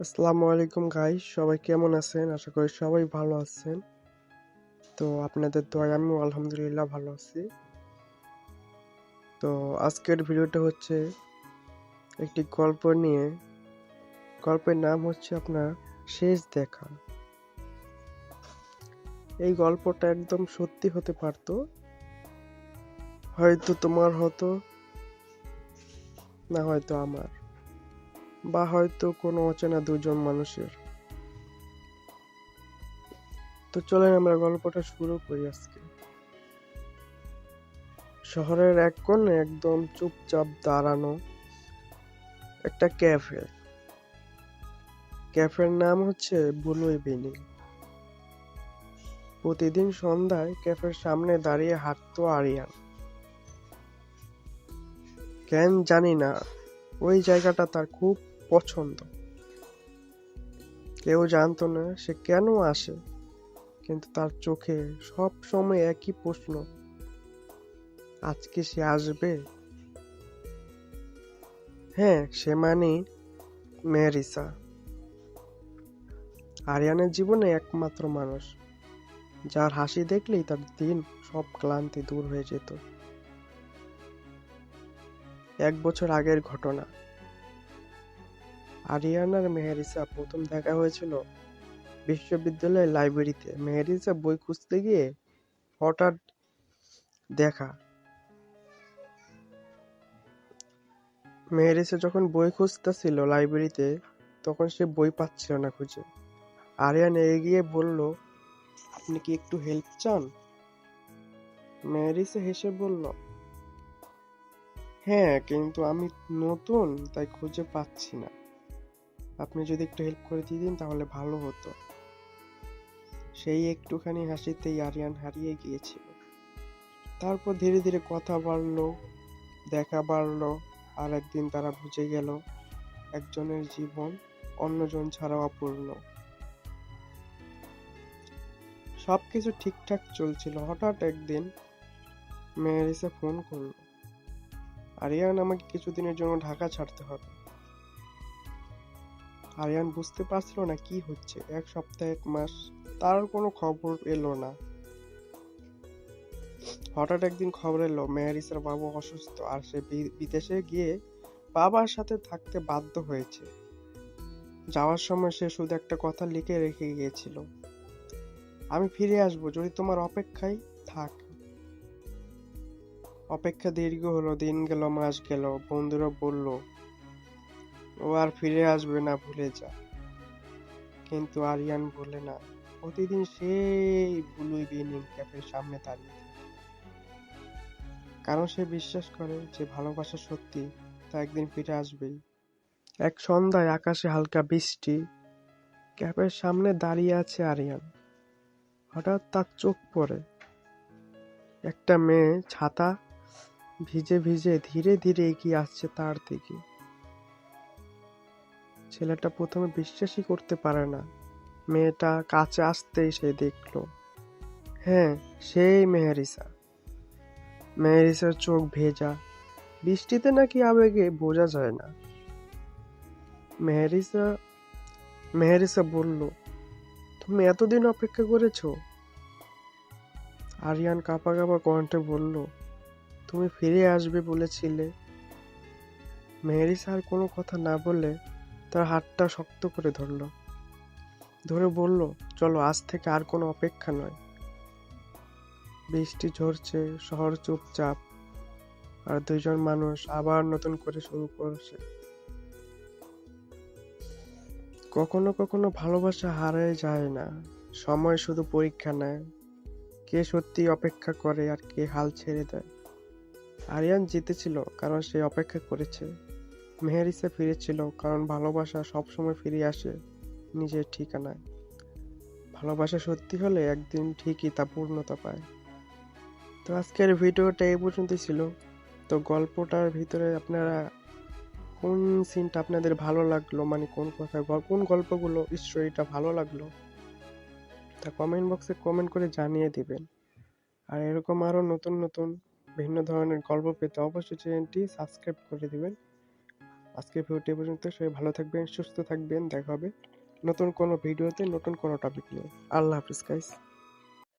আসসালামু আলাইকুম গাইস, সবাই কেমন আছেন? আশা করি সবাই ভালো আছেন। তো আপনাদের দয়ায় আমিও আলহামদুলিল্লাহ ভালো আছি। তো আজকের ভিডিওটা হচ্ছে একটি গল্প নিয়ে। গল্পের নাম হচ্ছে আপনার শেষ দেখা। এই গল্পটা একদম সত্যি হতে পারতো, হয়তো তোমার হতো, না হয়তো আমার, বা হয়তো কোনো অচেনা দুজন মানুষের। তো চলেন আমরা গল্পটা শুরু করি আজকে। শহরের এক কোণে একদম চুপচাপ দাঁড়ানো একটা ক্যাফে। ক্যাফের নাম হচ্ছে ব্লু ইভিনিং। প্রতিদিন সন্ধ্যায় ক্যাফের সামনে দাঁড়িয়ে হাঁটতো আরিয়ান। কেন জানি না, ওই জায়গাটা তার খুব পছন্দ। কেউ জানতো না সে কেন আসে, কিন্তু তার চোখে সব সময় একই প্রশ্ন, আজকে সে আসবে? হ্যাঁ, সে মানে মেরিসা, আরিয়ানের জীবনে একমাত্র মানুষ যার হাসি দেখলেই তার দিন সব ক্লান্তি দূর হয়ে যেত। 1 বছর আগের ঘটনা। আরিয়ান আর মেহেরিসা প্রথম দেখা হয়েছিল বিশ্ববিদ্যালয়ের লাইব্রেরিতে। মেহেরিসা বই খুঁজতে গিয়ে হঠাৎ দেখা। মেহেরিসা যখন বই খুঁজতেছিল লাইব্রেরিতে, তখন সে বই পাচ্ছিল না খুঁজে। আরিয়ান এগিয়ে বলল, আপনি কি একটু হেল্প চান? মেহেরিসা হেসে বলল, হ্যাঁ, কিন্তু আমি নতুন, তাই খুঁজে পাচ্ছি না। আপনি যদি একটু হেল্প করে দিতেন তাহলে ভালো হতো। সেই একটুখানি হাসিতেই আরিয়ান হারিয়ে গিয়েছিল। তারপর ধীরে ধীরে কথা বাড়লো, দেখা বাড়লো, আর একদিন তারা বুঝে গেল একজনের জীবন অন্যজন ছাড়া অপূর্ণ। সবকিছু ঠিকঠাক চলছিল, হঠাৎ একদিন মেহেরিসা ফোন করলো, আরিয়ান, আমাকে কিছুদিনের জন্য ঢাকা ছাড়তে হবে। আরিয়ান বুঝতে পারছিল না কি হচ্ছে। 1 সপ্তাহ, 1 মাস, তার কোনো খবর এলো না। হঠাৎ একদিন খবর এলো মেহেরিসার বাবা অসুস্থ, আর সে বিদেশে গিয়ে বাবার সাথে থাকতে বাধ্য হয়েছে। যাওয়ার সময় সে শুধু একটা কথা লিখে রেখে গিয়েছিল, আমি ফিরে আসবো যদি তোমার অপেক্ষায় থাক। অপেক্ষা দীর্ঘ হলো, দিন গেল, মাস গেল, বন্ধুরা বলল ও আর ফিরে আসবে না, ভুলে যা। কিন্তু আরিয়ান বলে না। প্রতিদিন সেই ব্লু ইভিনিং ক্যাফের সামনে দাঁড়িয়ে থাকে। কারণ সে বিশ্বাস করে যে ভালোবাসা সত্যি, তা একদিন ফিরে আসবেই। এক সন্ধ্যায় আকাশে হালকা বৃষ্টি। ক্যাফের সামনে দাঁড়িয়ে আছে আরিয়ান। হঠাৎ তার চোখ পড়ে একটা মেয়ে ছাতা ভিজে ভিজে ধীরে ধীরে এগিয়ে আসছে তার দিকে। ছেলেটা প্রথমে বিশ্বাসই করতে পারে না। মেয়েটা কাছে আসতেই সে দেখল, হ্যাঁ, সেই মেহেরিসা। মেহেরিসার চোখ ভেজা, বৃষ্টিতে নাকি আবেগে বোঝা যায় না। মেহেরিসা মেহেরিসা বলল, তুমি এতদিন অপেক্ষা করেছো? আরিয়ান কাঁপা কাঁপা কণ্ঠে বলল, তুমি ফিরে আসবে বলেছিলে। মেহেরিসা আর কোনো কথা না বলে তার হাতটা শক্ত করে ধরে বলল, চলো, আজ থেকে আর কোনো অপেক্ষা নয়। বৃষ্টি ঝরছে, শহর চুপচাপ, আর দুইজন মানুষ আবার নতুন করে শুরু করছে। কখনো কখনো ভালোবাসা হারায় যায় না, সময় শুধু পরীক্ষা নেয়, কে সত্যি অপেক্ষা করে আর কে হাল ছেড়ে দেয়। আরিয়ান জিতেছিল কারণ সে অপেক্ষা করেছে। মেহেরিসা ফিরেছিল কারণ ভালোবাসা সবসময় ফিরে আসে নিজের ঠিকানায়। ভালোবাসা সত্যি হলে একদিন ঠিকই তা পূর্ণতা পায়। তো আজকের ভিডিওটা এই পর্যন্তই ছিল। তো গল্পটার ভিতরে আপনারা কোন সিনটা আপনাদের ভালো লাগলো, মানে কোন গল্পগুলো স্টোরিটা ভালো লাগলো, তা কমেন্ট বক্সে কমেন্ট করে জানিয়ে দিবেন। আর এরকম আরো নতুন নতুন ভিন্ন ধরনের গল্প পেতে অবশ্যই চ্যানেলটি সাবস্ক্রাইব করে দিবেন। আজকের ভিডিওটি এ পর্যন্ত। সবাই ভালো থাকবেন, সুস্থ থাকবেন। দেখা হবে নতুন কোনো ভিডিওতে, নতুন কোনো টপিক নিয়ে। আল্লাহ হাফিজ গাইস।